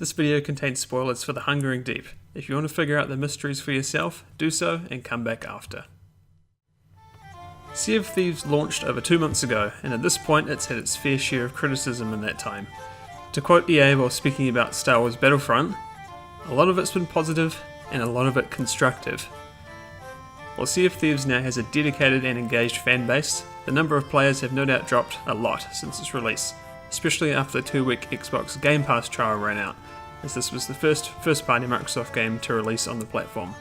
This video contains spoilers for The Hungering Deep. If you want to figure out the mysteries for yourself, do so and come back after. Sea of Thieves launched over 2 months ago, and at this point it's had its fair share of criticism in that time. To quote EA while speaking about Star Wars Battlefront, a lot of it's been positive and a lot of it constructive. While Sea of Thieves now has a dedicated and engaged fan base, the number of players have no doubt dropped a lot since its release, especially after the 2-week Xbox Game Pass trial ran out, as this was the first-party Microsoft game to release on the platform.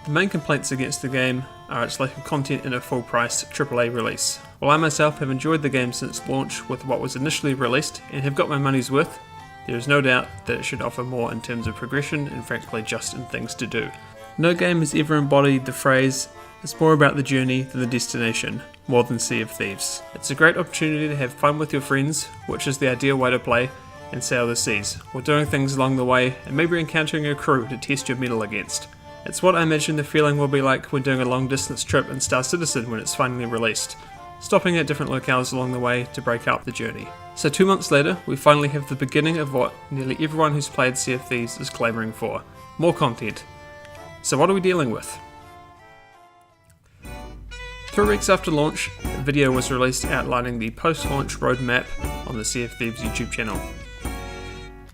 The main complaints against the game are its lack of content in a full-price AAA release. While I myself have enjoyed the game since launch with what was initially released and have got my money's worth, there is no doubt that it should offer more in terms of progression and frankly just in things to do. No game has ever embodied the phrase, "It's more about the journey than the destination," more than Sea of Thieves. It's a great opportunity to have fun with your friends, which is the ideal way to play, and sail the seas, while doing things along the way and maybe encountering a crew to test your mettle against. It's what I imagine the feeling will be like when doing a long distance trip in Star Citizen when it's finally released, stopping at different locales along the way to break out the journey. So 2 months later, we finally have the beginning of what nearly everyone who's played Sea of Thieves is clamouring for: more content. So what are we dealing with? 3 weeks after launch, a video was released outlining the post-launch roadmap on the Sea of Thieves YouTube channel.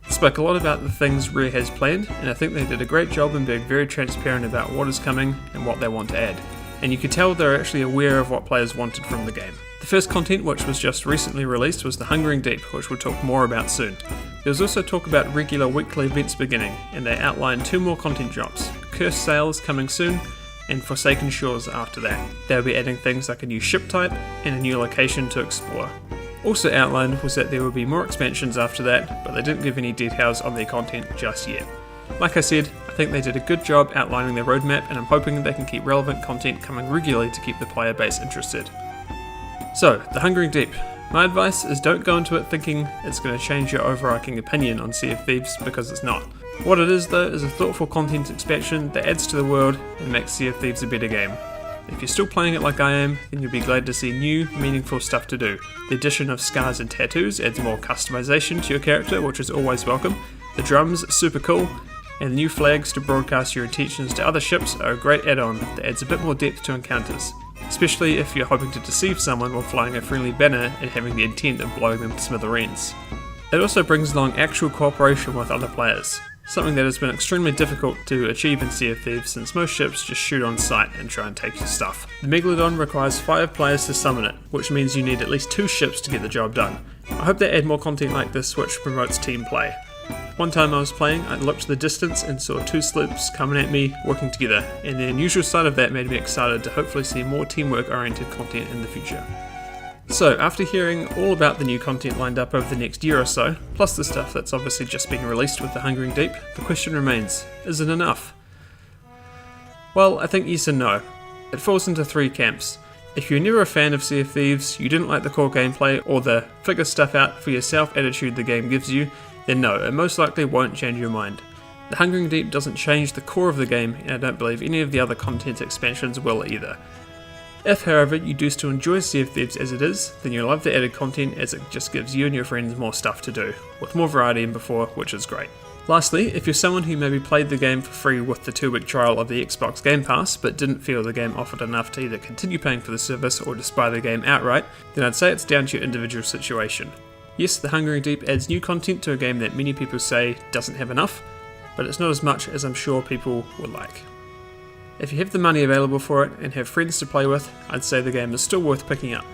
It spoke a lot about the things Rare has planned, and I think they did a great job in being very transparent about what is coming and what they want to add. And you could tell they're actually aware of what players wanted from the game. The first content, which was just recently released, was The Hungering Deep, which we'll talk more about soon. There was also talk about regular weekly events beginning, and they outlined 2 more content drops: Cursed Sails coming soon, and Forsaken Shores after that. They'll be adding things like a new ship type and a new location to explore. Also outlined was that there will be more expansions after that, but they didn't give any details on their content just yet. Like I said, I think they did a good job outlining their roadmap, and I'm hoping they can keep relevant content coming regularly to keep the player base interested. So, The Hungering Deep. My advice is don't go into it thinking it's going to change your overarching opinion on Sea of Thieves, because it's not. What it is though is a thoughtful content expansion that adds to the world and makes Sea of Thieves a better game. If you're still playing it like I am, then you'll be glad to see new, meaningful stuff to do. The addition of scars and tattoos adds more customization to your character, which is always welcome. The drums are super cool, and the new flags to broadcast your intentions to other ships are a great add-on that adds a bit more depth to encounters, especially if you're hoping to deceive someone while flying a friendly banner and having the intent of blowing them to smithereens. It also brings along actual cooperation with other players, something that has been extremely difficult to achieve in Sea of Thieves since most ships just shoot on sight and try and take your stuff. The Megalodon requires 5 players to summon it, which means you need at least 2 ships to get the job done. I hope they add more content like this which promotes team play. One time I was playing, I looked to the distance and saw 2 sloops coming at me working together, and the unusual side of that made me excited to hopefully see more teamwork oriented content in the future. So, after hearing all about the new content lined up over the next year or so, plus the stuff that's obviously just been released with The Hungering Deep, the question remains, is it enough? Well, I think yes and no. It falls into 3 camps. If you're never a fan of Sea of Thieves, you didn't like the core gameplay or the figure stuff out for yourself attitude the game gives you, then no, it most likely won't change your mind. The Hungering Deep doesn't change the core of the game, and I don't believe any of the other content expansions will either. If, however, you do still enjoy Sea of Thieves as it is, then you'll love the added content as it just gives you and your friends more stuff to do, with more variety than before, which is great. Lastly, if you're someone who maybe played the game for free with the 2-week trial of the Xbox Game Pass, but didn't feel the game offered enough to either continue paying for the service or just buy the game outright, then I'd say it's down to your individual situation. Yes, The Hungering Deep adds new content to a game that many people say doesn't have enough, but it's not as much as I'm sure people would like. If you have the money available for it and have friends to play with, I'd say the game is still worth picking up.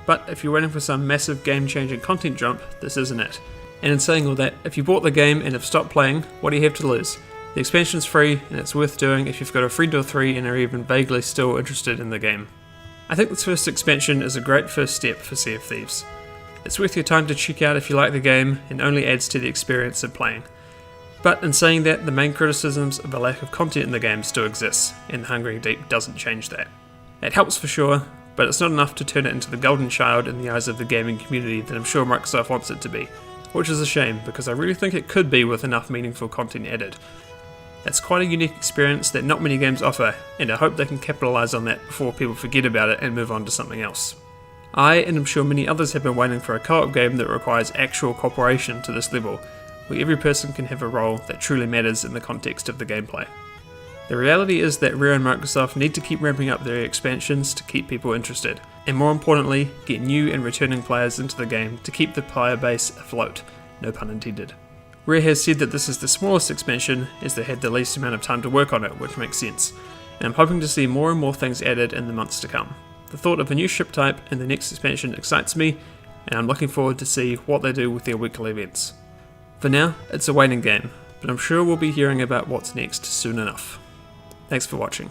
But if you're waiting for some massive game-changing content jump, this isn't it. And in saying all that, if you bought the game and have stopped playing, what do you have to lose? The expansion's free, and it's worth doing if you've got a friend or 3 and are even vaguely still interested in the game. I think this first expansion is a great first step for Sea of Thieves. It's worth your time to check out if you like the game, and only adds to the experience of playing. But in saying that, the main criticisms of a lack of content in the game still exists, and The Hungering Deep doesn't change that. It helps for sure, but it's not enough to turn it into the golden child in the eyes of the gaming community that I'm sure Microsoft wants it to be, which is a shame because I really think it could be with enough meaningful content added. It's quite a unique experience that not many games offer, and I hope they can capitalise on that before people forget about it and move on to something else. I, and I'm sure many others, have been waiting for a co-op game that requires actual cooperation to this level, where every person can have a role that truly matters in the context of the gameplay. The reality is that Rare and Microsoft need to keep ramping up their expansions to keep people interested, and more importantly, get new and returning players into the game to keep the player base afloat, no pun intended. Rare has said that this is the smallest expansion as they had the least amount of time to work on it, which makes sense, and I'm hoping to see more and more things added in the months to come. The thought of a new ship type in the next expansion excites me, and I'm looking forward to see what they do with their weekly events. For now, it's a waiting game, but I'm sure we'll be hearing about what's next soon enough. Thanks for watching.